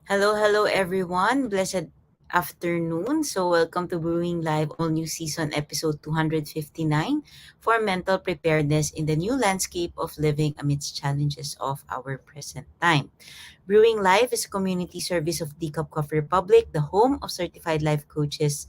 Hello, everyone. Blessed afternoon. So, welcome to Brewing Live All New Season episode 259 for mental preparedness in the new landscape of living amidst challenges of our present time. Brewing Live is a community service of Decaf Coffee Republic, the home of certified life coaches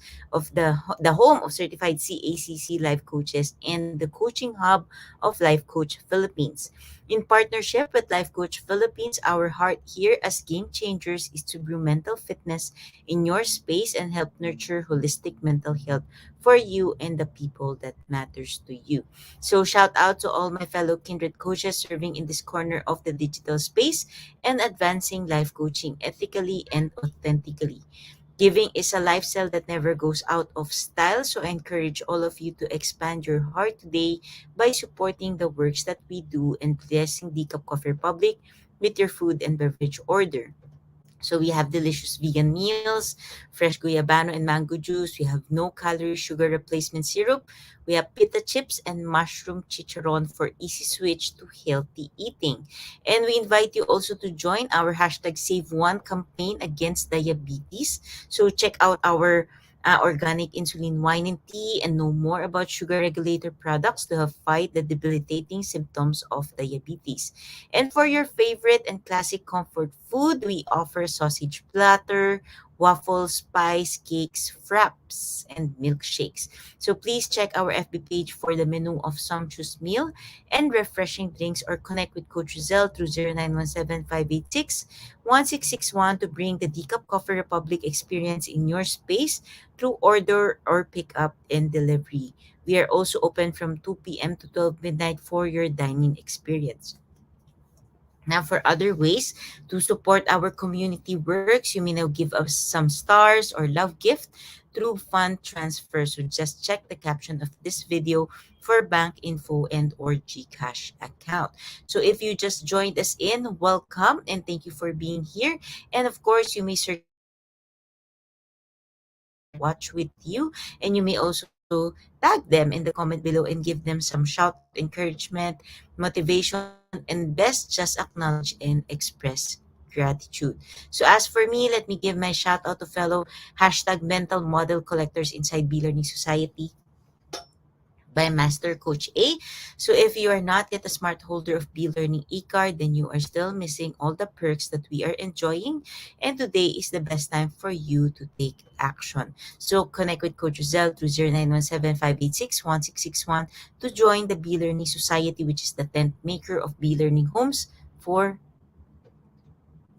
the home of certified CACC life coaches and the coaching hub of Life Coach Philippines. In partnership with Life Coach Philippines, our heart here as game changers is to brew mental fitness in your space and help nurture holistic mental health for you and the people that matters to you. So shout out to all my fellow kindred coaches serving in this corner of the digital space and advancing life coaching ethically and authentically. Giving is a lifestyle that never goes out of style, so I encourage all of you to expand your heart today by supporting the works that we do and blessing the Cup Coffee Republic with your food and beverage order. So we have delicious vegan meals, fresh guayabano and mango juice. We have no calorie sugar replacement syrup. We have pita chips and mushroom chicharron for easy switch to healthy eating. And we invite you also to join our hashtag Save One campaign against diabetes. So check out our organic insulin wine and tea and know more about sugar regulator products to help fight the debilitating symptoms of diabetes. And for your favorite and classic comfort food, we offer sausage platter, waffles, pies, cakes, fraps, and milkshakes. So please check our FB page for the menu of sumptuous meal and refreshing drinks or connect with Coach Rezzhel through 0917-586-1661 to bring the Decaf Coffee Republic experience in your space through order or pick up and delivery. We are also open from 2 p.m. to 12 midnight for your dining experience. Now, for other ways to support our community works, you may now give us some stars or love gift through fund transfer. So just check the caption of this video for bank info and or GCash account. So if you just joined us in, welcome and thank you for being here. And of course, you may circulate this video to your friends and family to watch with you. And you may also tag them in the comment below and give them some shout, encouragement, motivation, and best just acknowledge and express gratitude. So as for me, let me give my shout out to fellow hashtag mental model collectors inside B Learning Society by Master Coach A. So if you are not yet a smart holder of B Learning e-card, then you are still missing all the perks that we are enjoying. And today is the best time for you to take action. So connect with Coach Rezzhel through 0917-586-1661 to join the B Learning Society, which is the 10th maker of B Learning Homes for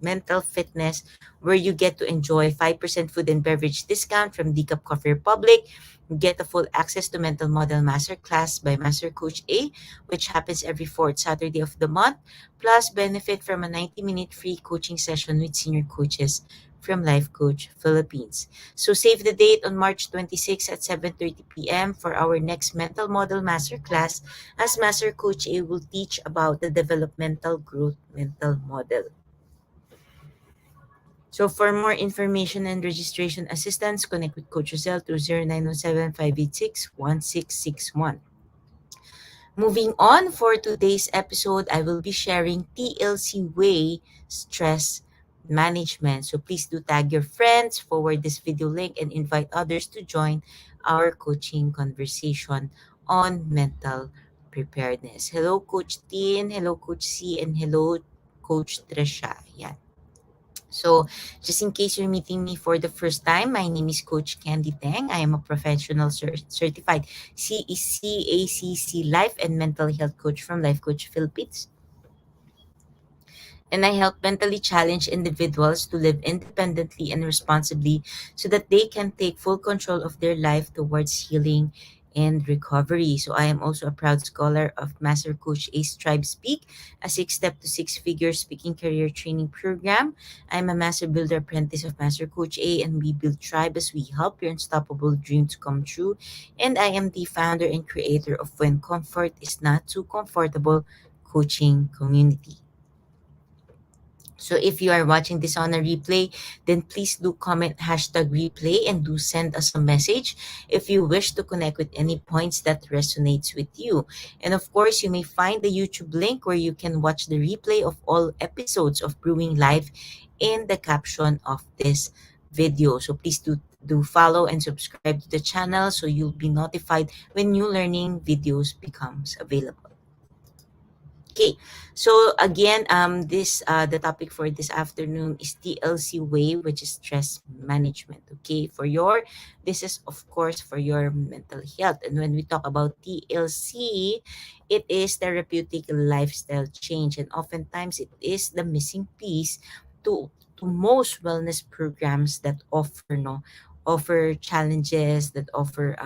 mental fitness, where you get to enjoy 5% food and beverage discount from Decaf Coffee Republic. You get a full access to Mental Model Masterclass by Master Coach A, which happens every fourth Saturday of the month, plus benefit from a 90-minute free coaching session with senior coaches from Life Coach Philippines. So save the date on March 26 at 7:30 p.m. for our next Mental Model Masterclass, as Master Coach A will teach about the developmental growth mental model. So for more information and registration assistance, connect with Coach Rezzhel through 0917-586-1661. Moving on, for today's episode, I will be sharing TLC Way Stress Management. So please do tag your friends, forward this video link, and invite others to join our coaching conversation on mental preparedness. Hello, Coach Tin. Hello, Coach C. And hello, Coach Tresha. Yan. So, just in case you're meeting me for the first time, my name is Coach Candee Teng. I am a professional certified CACC Life and Mental Health Coach from Life Coach Philippines. And I help mentally challenged individuals to live independently and responsibly so that they can take full control of their life towards healing and recovery. So I am also a proud scholar of Master Coach Ace Tribe Speak, a six-step to six-figure speaking career training program. I'm a Master Builder Apprentice of Master Coach A, and we build tribe as we help your unstoppable dream to come true. And I am the founder and creator of When Comfort is Not Too Comfortable coaching community. So if you are watching this on a replay, then please do comment hashtag replay and do send us a message if you wish to connect with any points that resonates with you. And of course, you may find the YouTube link where you can watch the replay of all episodes of Brewing Live in the caption of this video. So please do follow and subscribe to the channel so you'll be notified when new learning videos becomes available. Okay, so again, this the topic for this afternoon is TLC way, which is stress management. Okay, this is of course for your mental health. And when we talk about TLC, it is therapeutic lifestyle change, and oftentimes it is the missing piece to to most wellness programs that offer challenges, that offer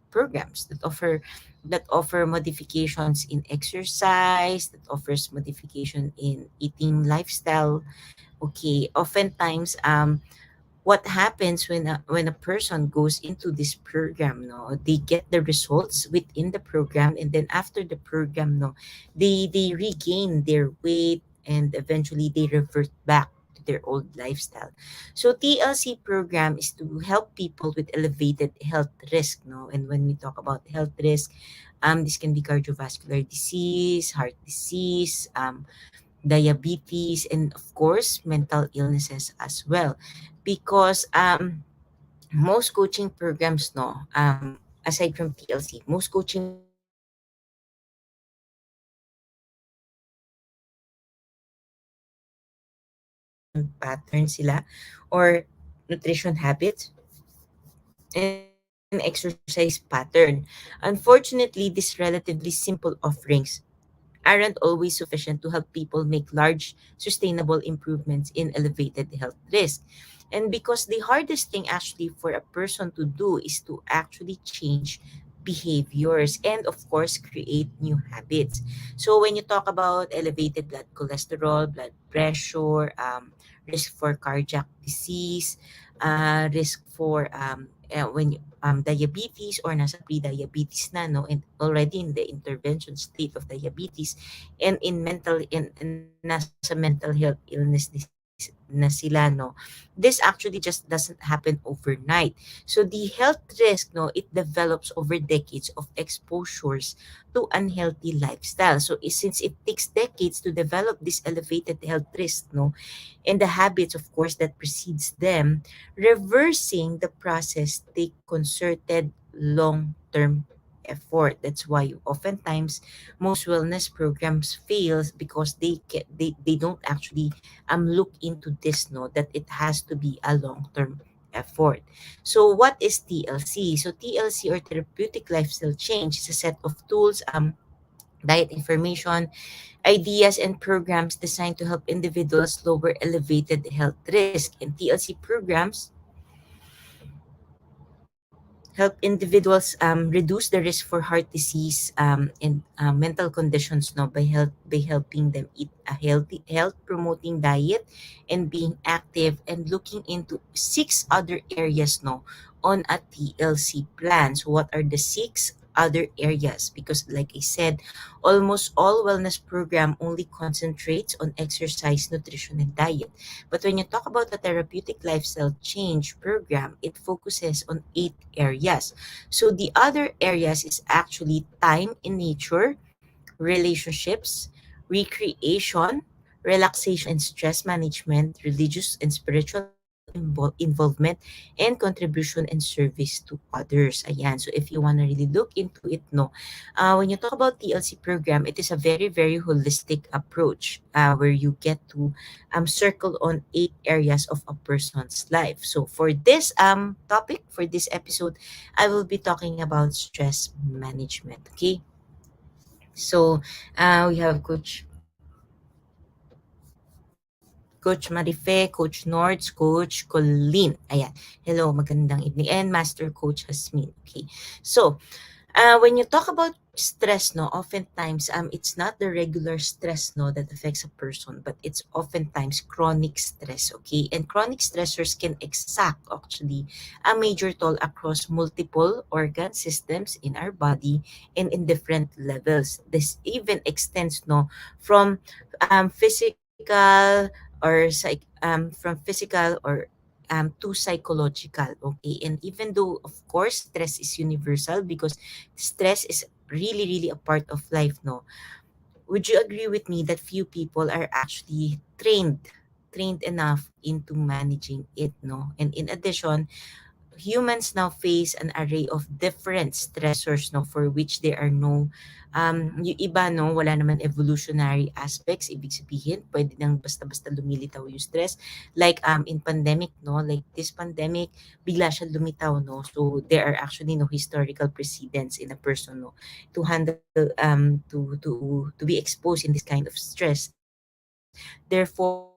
programs that offer modifications in exercise, that offers modification in eating lifestyle. Okay, oftentimes, what happens when a person goes into this program, no, they get the results within the program, and then after the program, no, they regain their weight, and eventually they revert back to their old lifestyle. So TLC program is to help people with elevated health risk, no. And when we talk about health risk, this can be cardiovascular disease, heart disease, diabetes, and of course mental illnesses as well, because most coaching programs, no, aside from TLC, most coaching programs nutrition patterns sila, or nutrition habits and exercise pattern. Unfortunately, these relatively simple offerings aren't always sufficient to help people make large, sustainable improvements in elevated health risk. And because the hardest thing actually for a person to do is to actually change behaviors and, of course, create new habits. So, when you talk about elevated blood cholesterol, blood pressure, risk for cardiac disease, risk for when diabetes, or nasa pre-diabetes na, no, and already in the intervention state of diabetes, and in nasa mental health illness na sila, no, this actually just doesn't happen overnight. So the health risk, no, it develops over decades of exposures to unhealthy lifestyle. So since it takes decades to develop this elevated health risk, no, and the habits, of course, that precedes them, reversing the process take concerted long-term effort. That's why oftentimes most wellness programs fails, because they don't actually look into this, no, that it has to be a long-term effort. So what is TLC? So TLC, or therapeutic lifestyle change, is a set of tools, diet information, ideas, and programs designed to help individuals lower elevated health risk. And TLC programs help individuals reduce the risk for heart disease, and mental conditions, no, by helping them eat a healthy, health promoting diet, and being active, and looking into six other areas, no, on a TLC plan. So what are the six other areas? Because like I said, almost all wellness program only concentrates on exercise, nutrition, and diet. But when you talk about the therapeutic lifestyle change program, it focuses on eight areas. So the other areas is actually time in nature, relationships, recreation, relaxation and stress management, religious and spiritual involvement, and contribution and service to others. Ayan. So if you want to really look into it, no, when you talk about TLC program, it is a very, very holistic approach, where you get to circle on eight areas of a person's life. So for this topic, for this episode, I will be talking about stress management. Okay. So, we have Coach Marife, Coach Nords, Coach Colleen. Ayan. Hello, magandang evening. And Master Coach Hasmin. Okay. So, when you talk about stress, no, oftentimes it's not the regular stress, no, that affects a person, but it's oftentimes chronic stress. Okay, and chronic stressors can exact actually a major toll across multiple organ systems in our body, and in different levels. This even extends, no, from physical, or from physical or to psychological. Okay, and even though of course stress is universal, because stress is really really a part of life, no, would you agree with me that few people are actually trained enough into managing it, no? And in addition, humans now face an array of different stressors, no, for which there are no yung iba, no, wala naman evolutionary aspects. Ibig sabihin pwede nang basta-basta lumilitaw yung stress, like in pandemic, no, like this pandemic bigla siya lumitaw, no, so there are actually no historical precedents in a person, no, to handle to be exposed in this kind of stress. Therefore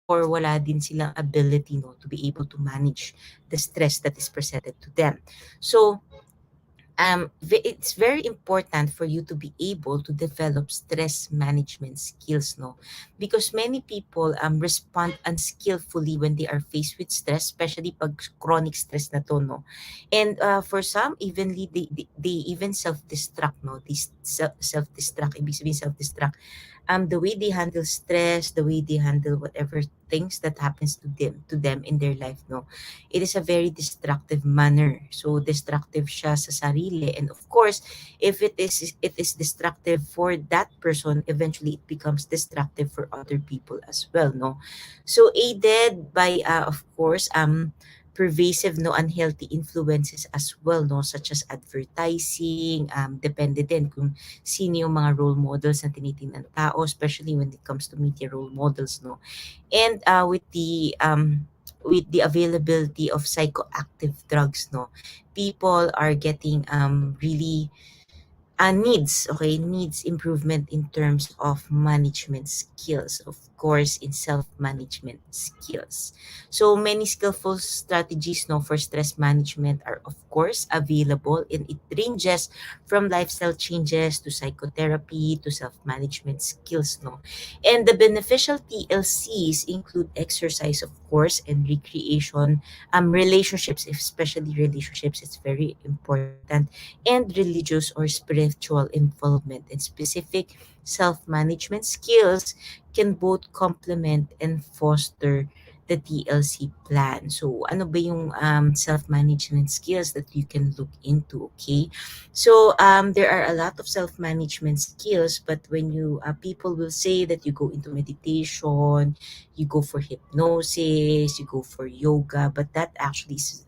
wala din silang ability, no, to be able to manage the stress that is presented to them. So it's very important for you to be able to develop stress management skills, no, because many people respond unskillfully when they are faced with stress, especially pag chronic stress na to, no. And for some evenly they even self-destruct, no, this self-destruct, ibig sabihin self-destruct, the way they handle stress, the way they handle whatever things that happens to them in their life, no, it is a very destructive manner. So destructive siya sa sarili, and of course, if it is destructive for that person, eventually it becomes destructive for other people as well, no. So aided by of course pervasive no unhealthy influences as well, no, such as advertising, depende din kung sino yung mga role models na tinitingnan ng tao, especially when it comes to media role models, no. And with the availability of psychoactive drugs, no, people are getting really needs improvement in terms of management skills, of course in self-management skills. So many skillful strategies, no, for stress management are of course available, and it ranges from lifestyle changes to psychotherapy to self-management skills, no. And the beneficial TLCs include exercise, of course, and recreation, relationships, especially relationships, it's very important, and religious or spiritual involvement. And specific self-management skills can both complement and foster the TLC plan. So, ano ba yung self-management skills that you can look into, okay? So, there are a lot of self-management skills, but when people will say that you go into meditation, you go for hypnosis, you go for yoga, but that actually is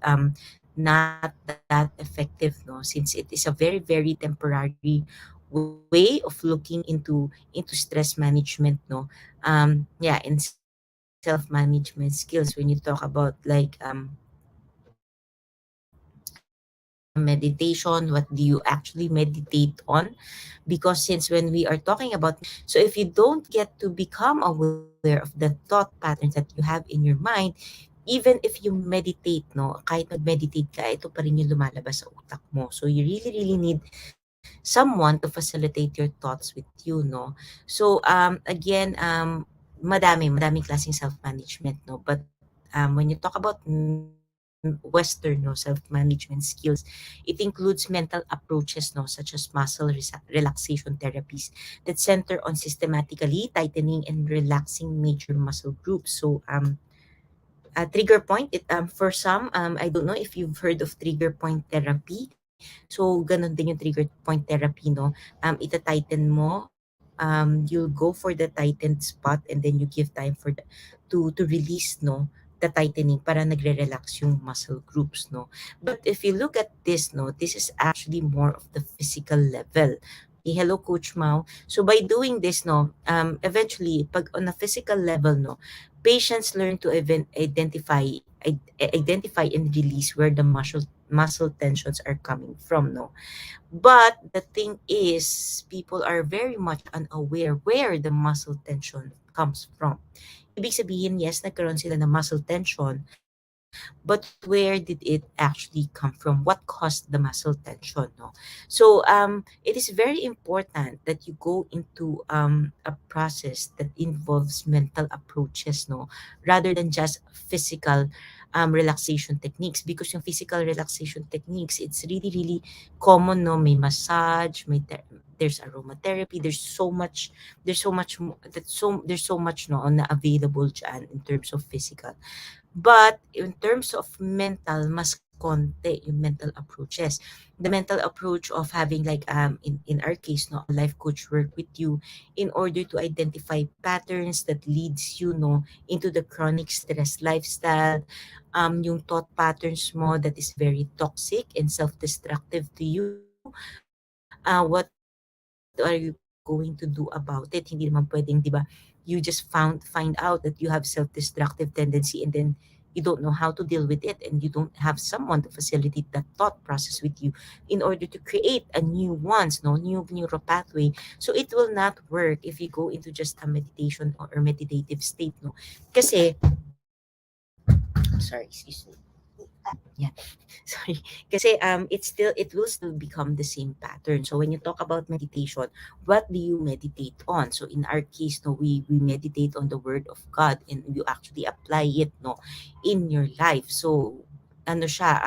not that effective, no, since it is a very very temporary way of looking into stress management, no. Yeah, in self-management skills, when you talk about like meditation, what do you actually meditate on? Because since when we are talking about, so if you don't get to become aware of the thought patterns that you have in your mind, even if you meditate, no, kahit mag-meditate ka, ito pa rin yung lumalabas sa utak mo. So you really really need someone to facilitate your thoughts with you, no. So again, madaming klaseng self-management, no, but when you talk about Western, no, self-management skills, it includes mental approaches, no, such as muscle relaxation therapies that center on systematically tightening and relaxing major muscle groups. So trigger point, for some, I don't know if you've heard of trigger point therapy. So ganun din yung trigger point therapy, no. Ita-tighten mo, you'll go for the tightened spot, and then you give time for to release, no, the tightening para nagre-relax yung muscle groups, no. But if you look at this, no, this is actually more of the physical level. Okay, hello Coach Mao. So by doing this, no, eventually pag on a physical level, no, patients learn to identify and release where the muscle tensions are coming from, no. But the thing is, people are very much unaware where the muscle tension comes from. Ibig sabihin, yes, nagkaroon sila ng muscle tension, but where did it actually come from? What caused the muscle tension, no? So it is very important that you go into a process that involves mental approaches, no, rather than just physical relaxation techniques, because yung physical relaxation techniques, it's really really common, no? May massage, there's aromatherapy, there's so much, no, na available dyan in terms of physical. But in terms of mental, mas konti yung mental approaches. The mental approach of having, like, in our case, no, a life coach work with you in order to identify patterns that leads you, no, into the chronic stress lifestyle, yung thought patterns mo that is very toxic and self-destructive to you. What are you going to do about it? Hindi naman pwedeng, 'di ba, you just find out that you have self-destructive tendency, and then you don't know how to deal with it, and you don't have someone to facilitate that thought process with you in order to create a new ones, no, new neural pathway. So it will not work if you go into just a meditation or meditative state, no. Kasi, sorry, excuse me. Yeah. Sorry. Kasi it will still become the same pattern. So when you talk about meditation, what do you meditate on? So in our case, no, we meditate on the word of God, and you actually apply it, no, in your life. So ano siya,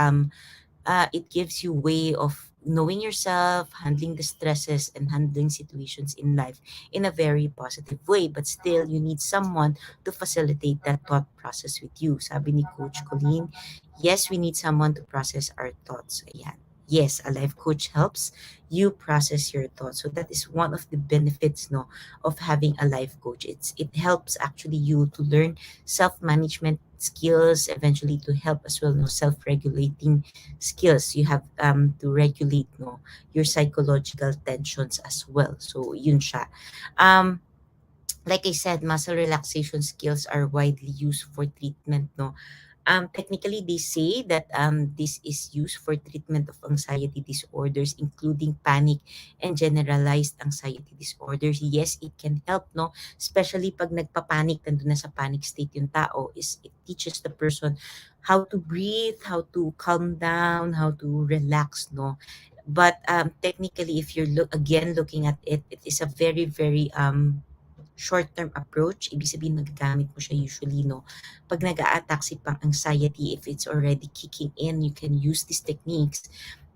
it gives you way of knowing yourself, handling the stresses, and handling situations in life in a very positive way. But still, you need someone to facilitate that thought process with you. Sabi ni Coach Colleen, yes, we need someone to process our thoughts. Ayan. Yes, a life coach helps you process your thoughts. So that is one of the benefits, no, of having a life coach. It helps actually you to learn self-management skills, eventually to help as well, no, self-regulating skills. You have to regulate, no, your psychological tensions as well. So yun siya. Um like I said, muscle relaxation skills are widely used for treatment, no. Technically, they say that this is used for treatment of anxiety disorders, including panic and generalized anxiety disorders. Yes, it can help, no? Especially pag nagpapanik, nandun na sa panic state yung tao, is it teaches the person how to breathe, how to calm down, how to relax, no? But technically, if you're looking at it, it is a very, very short-term approach. Ibig sabihin, magagamit mo siya usually, no, pag nag-a-attack si pang anxiety. If it's already kicking in, you can use these techniques.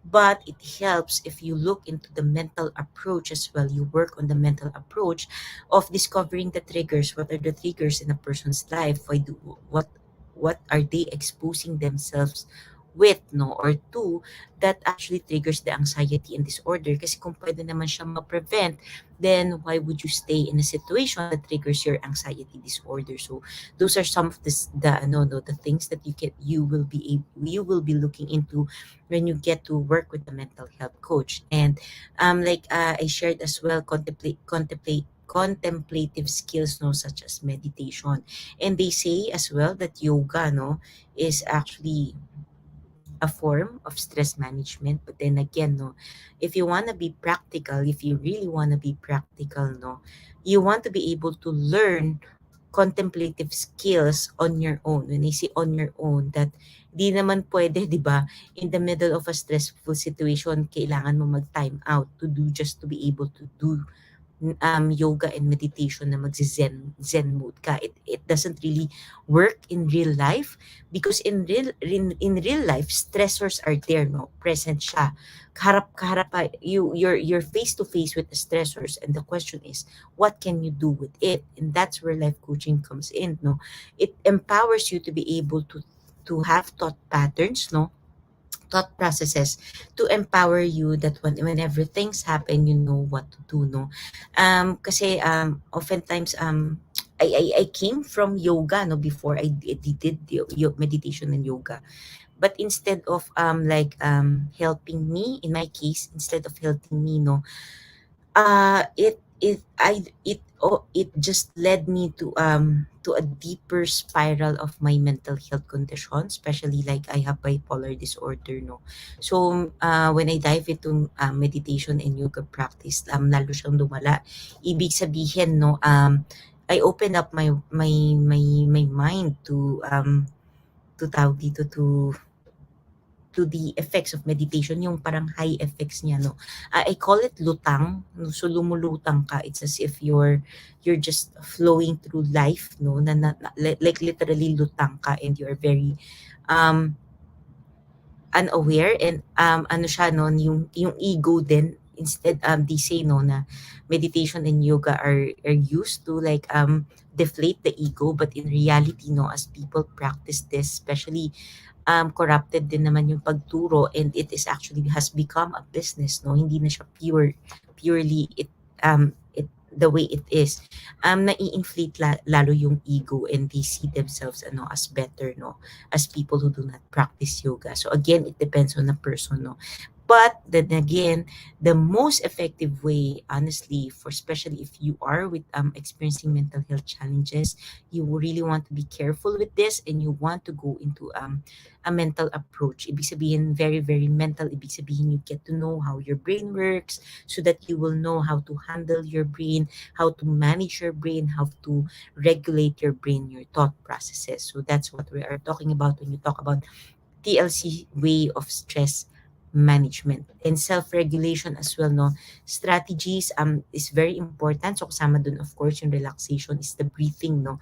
But it helps if you look into the mental approach as well. You work on the mental approach of discovering the triggers. What are the triggers in a person's life? What are they exposing themselves with, no, or to, that actually triggers the anxiety and disorder? Kasi kung pwede naman siya ma-prevent, then why would you stay in a situation that triggers your anxiety disorder? So those are some of the no no the things that you will be looking into when you get to work with the mental health coach. And I shared as well, contemplative skills, no, such as meditation. And they say as well that yoga, no, is actually a form of stress management. But then again, no, if you want to be practical, if you really want to be practical, no, you want to be able to learn contemplative skills on your own. When I say on your own, that di naman pwede, di ba, in the middle of a stressful situation, kailangan mo mag-time out to do, just to be able to do yoga and meditation na zen mode ka. It doesn't really work in real life, because in real life, stressors are there, no, present siya, kaharap you're face to face with the stressors, and the question is, what can you do with it? And that's where life coaching comes in, no. It empowers you to be able to have thought patterns, no, thought processes, to empower you that whenever things happen, you know what to do, no. Kasi oftentimes, I came from yoga, no, before I did meditation and yoga. But instead of helping me, in my case, instead of helping me, no, it just led me to a deeper spiral of my mental health condition, especially like I have bipolar disorder, no. So when I dive into meditation and yoga practice, lalo siyang lumala. Ibig sabihin, no, I opened up my mind to tawag dito, to the effects of meditation, yung parang high effects niya, no. I call it lutang, no? So lumulutang ka. It's as if you're just flowing through life, no, like literally lutang ka, and you're very um unaware, and ano siya, no, yung ego din. Instead, they say, no, na meditation and yoga are used to like deflate the ego, but in reality, no, as people practice this, especially corrupted din naman yung pagturo, and it is actually has become a business, no, hindi na siya purely it the way it is, nai-inflate lalo yung ego, and they see themselves ano as better, no, as people who do not practice yoga. So again, it depends on the person, no. But then again, the most effective way, honestly, for especially if you are with experiencing mental health challenges, you really want to be careful with this, and you want to go into a mental approach. Ibig sabihin, very, very mental. Ibig sabihin, you get to know how your brain works, so that you will know how to handle your brain, how to manage your brain, how to regulate your brain, your thought processes. So that's what we are talking about when you talk about TLC way of stress management and self-regulation as well, no. Strategies is very important, so kasama dun of course yung relaxation, is the breathing, no.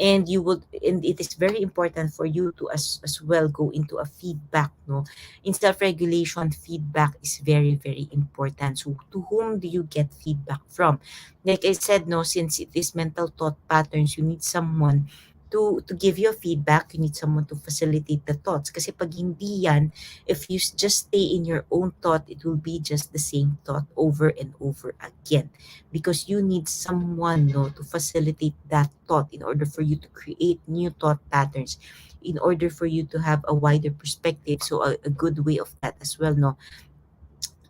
And it is very important for you to as well go into a feedback, no. In self-regulation, feedback is very, very important. So to whom do you get feedback from? Like I said, no, since it is mental thought patterns, you need someone to give you a feedback. You need someone to facilitate the thoughts, kasi pag hindi yan, if you just stay in your own thought, it will be just the same thought over and over again, because you need someone, no, to facilitate that thought in order for you to create new thought patterns, in order for you to have a wider perspective. So a good way of that as well, no,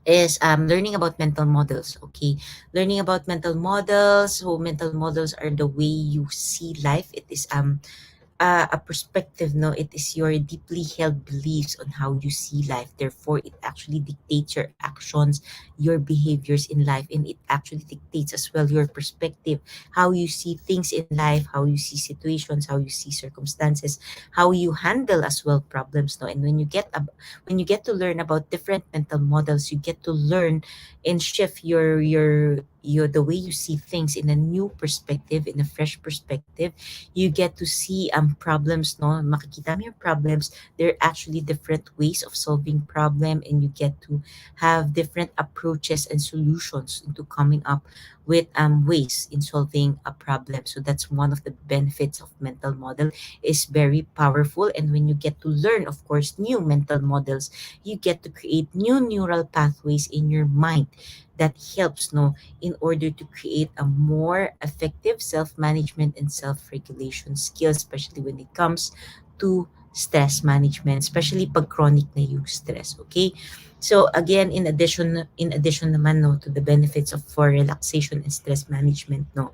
is learning about mental models. Okay, learning about mental models. So mental models are the way you see life. It is a perspective, no. It is your deeply held beliefs on how you see life. Therefore, it actually dictates your actions, your behaviors in life, and it actually dictates as well your perspective, how you see things in life, how you see situations, how you see circumstances, how you handle as well problems, no. And when you get to learn about different mental models, you get to learn and shift your the way you see things in a new perspective, in a fresh perspective. You get to see problems, no, makikita mo yung problems. There are actually different ways of solving problem, and you get to have different approaches and solutions into coming up with ways in solving a problem. So that's one of the benefits of mental model, is very powerful. And when you get to learn, of course, new mental models, you get to create new neural pathways in your mind that helps, no, in order to create a more effective self-management and self-regulation skills, especially when it comes to stress management, especially pag chronic na yung stress. Okay, so again, in addition naman, no, to the benefits of for relaxation and stress management, no,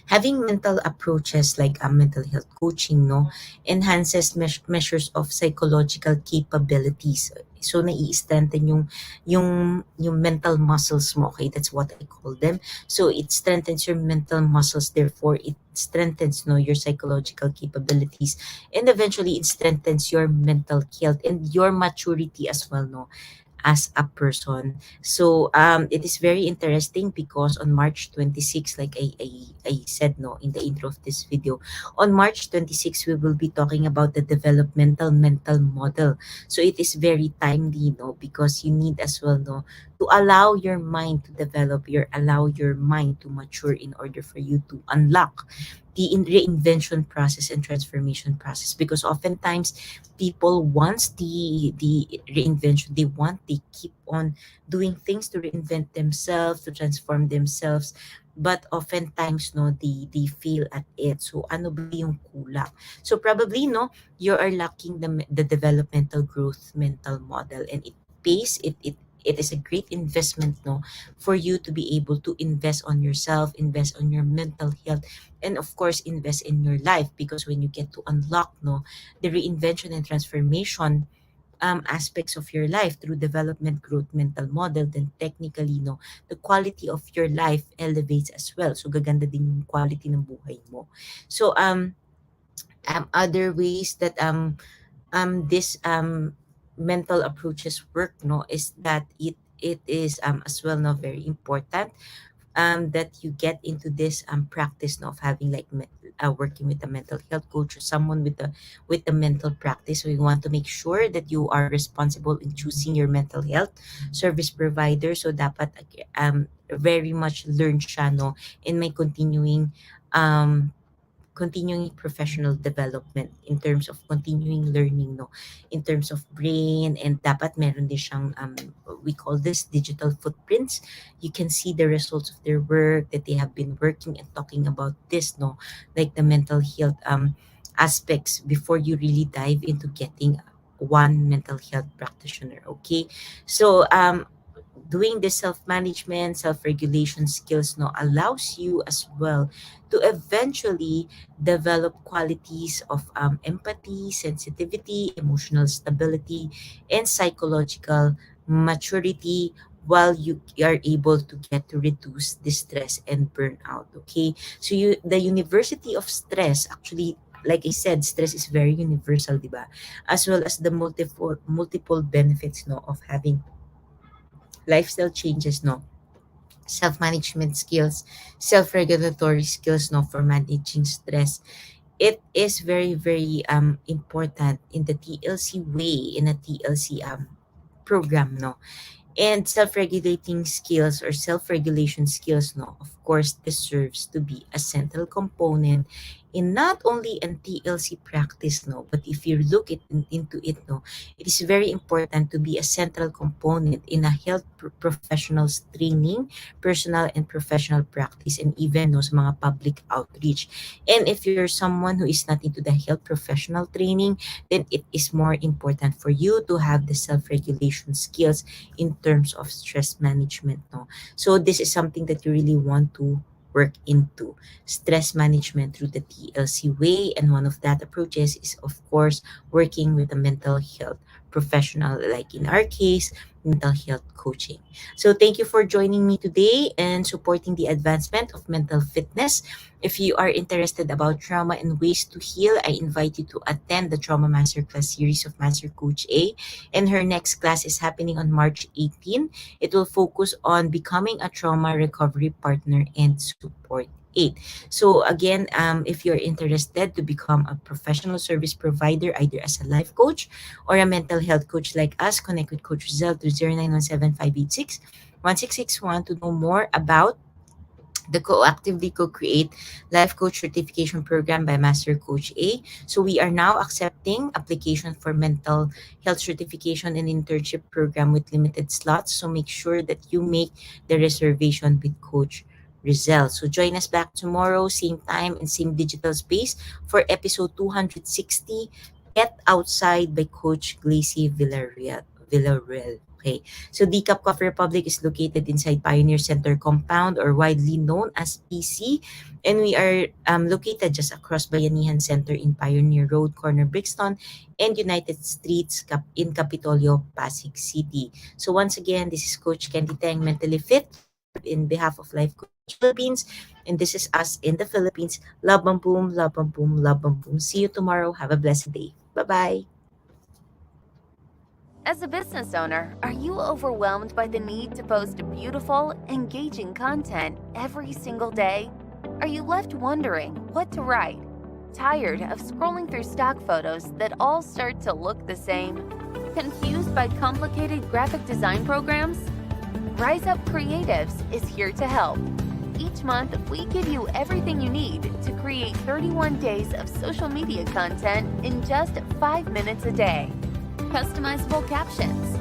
having mental approaches like mental health coaching, no, enhances measures of psychological capabilities. So nai-strengthen yung mental muscles mo. Okay, that's what I call them. So it strengthens your mental muscles, therefore it strengthens, no, your psychological capabilities, and eventually it strengthens your mental health and your maturity as well, no, as a person. So it is very interesting because on March 26, like I said, no, in the intro of this video, on March 26, we will be talking about the developmental mental model. So it is very timely, no, because you need as well, no, to allow your mind to develop, allow your mind to mature in order for you to unlock the reinvention process and transformation process. Because oftentimes people wants the reinvention, they keep on doing things to reinvent themselves, to transform themselves, but oftentimes, no, they fail at it. So ano ba yung kulang? So probably, no, you are lacking the developmental growth mental model, and it pays it is a great investment, no, for you to be able to invest on yourself, invest on your mental health, and of course invest in your life. Because when you get to unlock, no, the reinvention and transformation aspects of your life through development growth mental model, then technically, no, the quality of your life elevates as well. So gaganda din yung quality ng buhay mo. So other ways that this mental approaches work, no, is that it is as well, no, very important that you get into this practice, no, of having like working with a mental health coach or someone with the mental practice. So you want to make sure that you are responsible in choosing your mental health service provider. So dapat very much learn siya, no, in my continuing professional development in terms of continuing learning, no, in terms of brain. And dapat meron din siyang we call this digital footprints. You can see the results of their work, that they have been working and talking about this, no, like the mental health aspects, before you really dive into getting one mental health practitioner. Okay, so doing this self-management, self-regulation skills, no, allows you as well to eventually develop qualities of empathy, sensitivity, emotional stability, and psychological maturity, while you are able to get to reduce the stress and burnout. Okay, so the university of stress, actually, like I said, stress is very universal, diba? As well as the multiple benefits, no, of having lifestyle changes, no, self-management skills, self-regulatory skills, no, for managing stress. It is very, very important in the TLC way, in a TLC program, no. And self-regulating skills or self-regulation skills, no, of course, deserves to be a central component in not only an TLC practice, no, but if you look into it, no, it is very important to be a central component in a health professionals training, personal and professional practice, and even, no, sa mga public outreach. And if you're someone who is not into the health professional training, then it is more important for you to have the self-regulation skills in terms of stress management, no. So this is something that you really want to work into, stress management through the TLC way. And one of that approaches is, of course, working with a mental health professional, like in our case, mental health coaching. So thank you for joining me today and supporting the advancement of mental fitness. If you are interested about trauma and ways to heal, I invite you to attend the Trauma Masterclass series of Master Coach A. And her next class is happening on March 18. It will focus on becoming a trauma recovery partner and support aid. So again, if you're interested to become a professional service provider, either as a life coach or a mental health coach like us, connect with Coach Rezzhel to 0917-586-1661 to know more about the Coactively Co-Create Life Coach Certification Program by Master Coach A. So we are now accepting application for mental health certification and internship program with limited slots. So make sure that you make the reservation with Coach Rezzhel. So join us back tomorrow, same time and same digital space for episode 260, Get Outside by Coach Glacy Villarreal. Okay. So Decaf Coffee Republic is located inside Pioneer Center Compound, or widely known as PC. And we are located just across Bayanihan Center in Pioneer Road, corner Brixton, and United Streets in Capitolio, Pasig City. So once again, this is Coach Candee Teng, mentally fit, in behalf of Life Coach Philippines. And this is us in the Philippines. Love bam boom, love bam boom, love bam boom. See you tomorrow. Have a blessed day. Bye-bye. As a business owner, are you overwhelmed by the need to post beautiful, engaging content every single day? Are you left wondering what to write? Tired of scrolling through stock photos that all start to look the same? Confused by complicated graphic design programs? Rise Up Creatives is here to help. Each month, we give you everything you need to create 31 days of social media content in just 5 minutes a day. Customizable captions,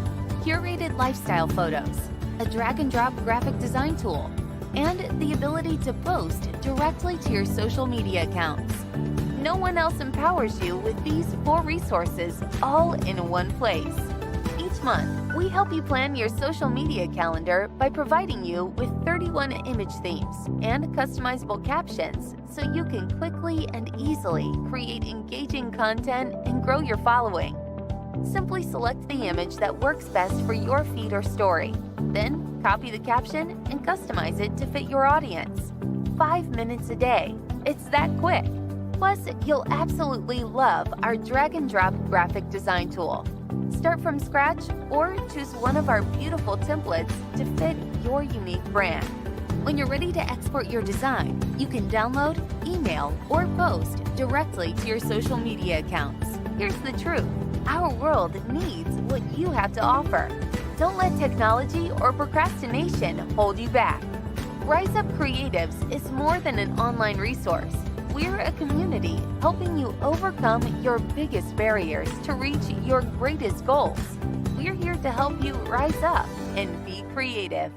curated lifestyle photos, a drag-and-drop graphic design tool, and the ability to post directly to your social media accounts. No one else empowers you with these 4 resources all in one place. Each month, we help you plan your social media calendar by providing you with 31 image themes and customizable captions so you can quickly and easily create engaging content and grow your following. Simply select the image that works best for your feed or story. Then, copy the caption and customize it to fit your audience. 5 minutes a day. It's that quick. Plus, you'll absolutely love our drag and drop graphic design tool. Start from scratch or choose one of our beautiful templates to fit your unique brand. When you're ready to export your design, you can download, email, or post directly to your social media accounts. Here's the truth. Our world needs what you have to offer. Don't let technology or procrastination hold you back. Rise Up Creatives is more than an online resource. We're a community helping you overcome your biggest barriers to reach your greatest goals. We're here to help you rise up and be creative.